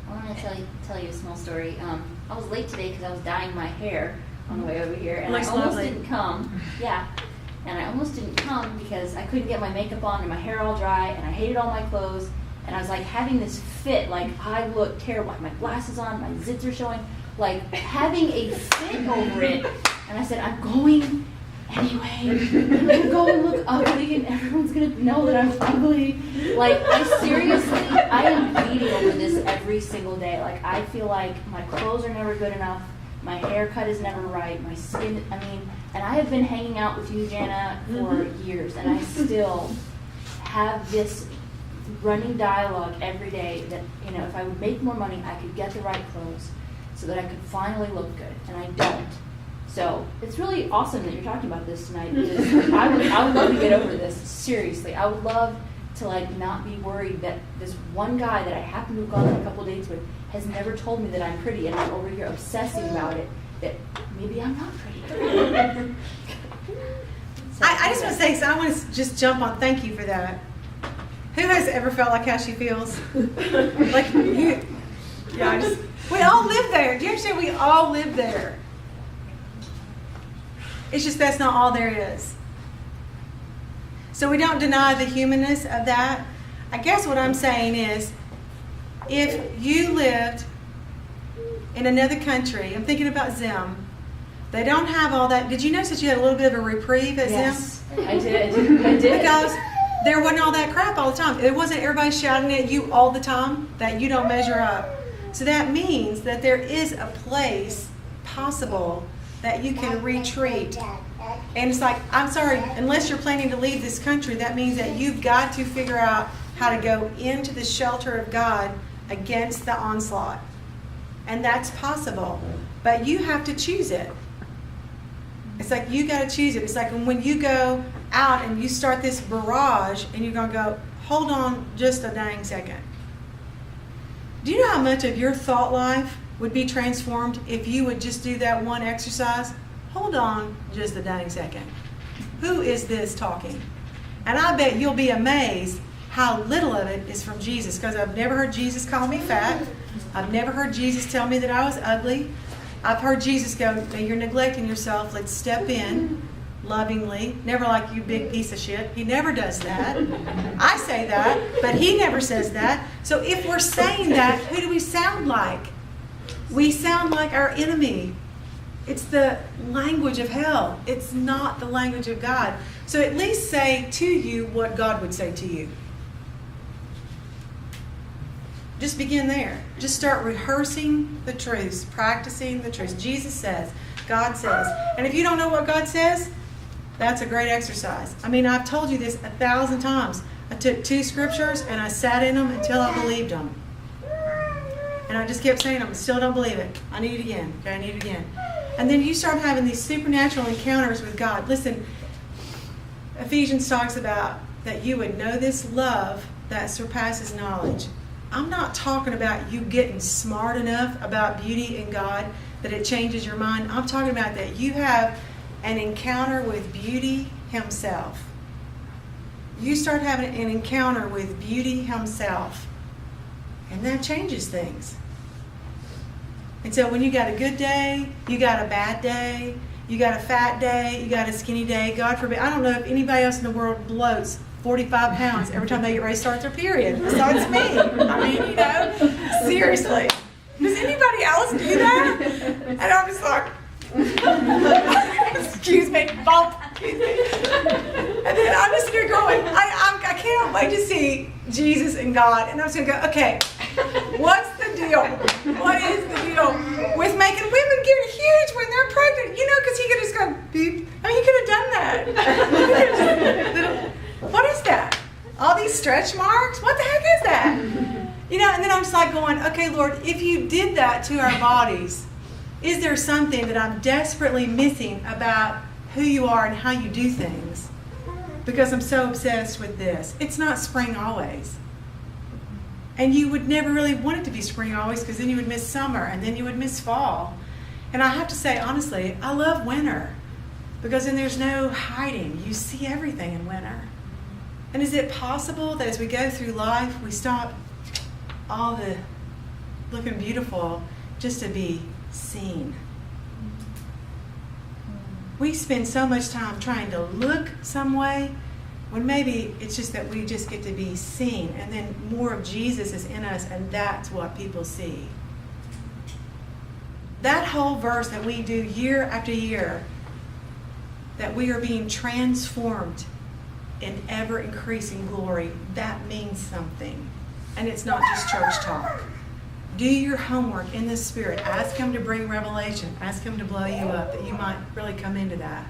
I want to tell you a small story. I was late today because I was dyeing my hair on the way over here, and I almost didn't come. Yeah, and I almost didn't come because I couldn't get my makeup on and my hair all dry, and I hated all my clothes, and I was like having this fit, like I look terrible, I have my glasses on, my zits are showing, like having a fit over it. And I said, I'm going anyway. I'm gonna go and look ugly, and everyone's gonna know that I'm ugly. Like, I am bleeding over this every single day. Like, I feel like my clothes are never good enough, my haircut is never right, my skin, and I have been hanging out with you, Jana, for years, and I still have this running dialogue every day that, if I would make more money, I could get the right clothes so that I could finally look good, and I don't. So it's really awesome that you're talking about this tonight, because I would love to get over this. Seriously, I would love to not be worried that this one guy that I happen to have gone on a couple dates with has never told me that I'm pretty, and I'm over here obsessing about it, that maybe I'm not pretty. I just want to say, I want to just jump on, thank you for that. Who has ever felt like how she feels? We all live there. Do you understand? We all live there. It's just that's not all there is. So we don't deny the humanness of that. I guess what I'm saying is, if you lived in another country, I'm thinking about Zim, they don't have all that. Did you notice that you had a little bit of a reprieve at Zim? Yes, I did. Because there wasn't all that crap all the time. It wasn't everybody shouting at you all the time that you don't measure up. So that means that there is a place possible that you can retreat. And it's like, I'm sorry, unless you're planning to leave this country, that means that you've got to figure out how to go into the shelter of God against the onslaught. And that's possible. But you have to choose it. It's like you got to choose it. It's like when you go out and you start this barrage and you're going to go, hold on just a dang second. Do you know how much of your thought life would be transformed if you would just do that one exercise? Hold on just a dang second. Who is this talking? And I bet you'll be amazed how little of it is from Jesus, because I've never heard Jesus call me fat. I've never heard Jesus tell me that I was ugly. I've heard Jesus go, "Now you're neglecting yourself. Let's step in lovingly." Never like, "You big piece of shit." He never does that. I say that, but he never says that. So if we're saying that, who do we sound like? We sound like our enemy. It's the language of hell. It's not the language of God. So at least say to you what God would say to you. Just begin there. Just start rehearsing the truths, practicing the truths. Jesus says, God says. And if you don't know what God says, that's a great exercise. I've told you this 1,000 times. I took 2 scriptures and I sat in them until I believed them. And I just kept saying them, still don't believe it. I need it again. Okay, I need it again. And then you start having these supernatural encounters with God. Listen, Ephesians talks about that you would know this love that surpasses knowledge. I'm not talking about you getting smart enough about beauty in God that it changes your mind. I'm talking about that you have an encounter with beauty himself. You start having an encounter with beauty himself. And that changes things. And so when you got a good day, you got a bad day, you got a fat day, you got a skinny day, God forbid. I don't know if anybody else in the world bloats 45 pounds every time they get ready to start their period. Besides me. Seriously. Does anybody else do that? And I'm just like, excuse me, bump. Excuse me. And then I'm just here going, I can't wait to see Jesus and God. And I'm just going to go, okay, what's the deal? What is the deal with making women get huge when they're pregnant? Because he could just go, beep. He could have done that. What is that? All these stretch marks? What the heck is that? And then I'm just like going, okay, Lord, if you did that to our bodies, is there something that I'm desperately missing about who you are and how you do things? Because I'm so obsessed with this. It's not spring always. And you would never really want it to be spring always, because then you would miss summer and then you would miss fall. And I have to say, honestly, I love winter, because then there's no hiding. You see everything in winter. And is it possible that as we go through life, we stop all the looking beautiful just to be seen. We spend so much time trying to look some way when maybe it's just that we just get to be seen, and then more of Jesus is in us, and that's what people see. That whole verse that we do year after year, that we are being transformed in ever increasing glory, that means something. And it's not just church talk. Do your homework in the Spirit. Ask Him to bring revelation. Ask Him to blow you up, that you might really come into that.